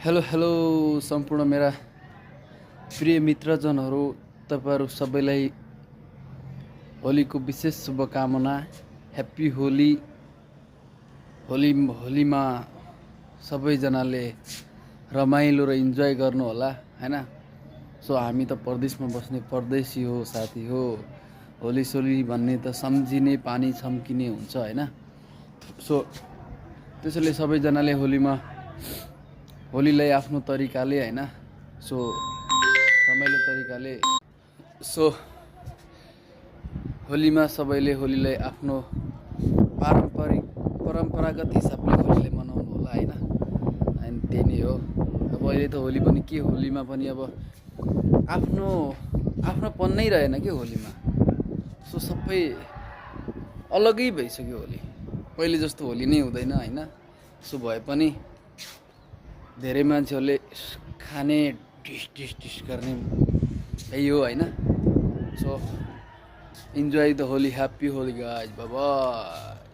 Hello hello सम्पूर्ण मेरा प्रिय मित्रजनहरू, तपाईहरु सबैलाई होलीको विशेष शुभकामना। ह्याप्पी होली। होलीमा सबैजनाले रमाइलो र इन्जोय गर्नु होला हैन। सो हामी त परदेशमा बस्ने परदेशी हो साथी हो। होली सोली भन्ने त सम्झिने पानी छम्किने हुन्छ हैन। सो त्यसैले सबैजनाले होलीलाई आफ्नो तरिकाले हैन, सो रमाइलो तरिकाले होलीमा सबैले होलीलाई आफ्नो परम्परागत हिसाबले होलीलाई मनाउनु होला हैन। अनि त्यही नै हो। अब अहिले त होली पनि के, होलीमा पनि अब आफ्नोपन नै रहेन के होलीमा। सो सबै अलगै भइसक्यो होली। पहिले जस्तो होली नै हुँदैन हैन। सो भए पनि धेरै मान्छेहरूले खाने डिस गर्ने त्यही हो हैन। So enjoy the Holi, happy Holi guys, bye bye.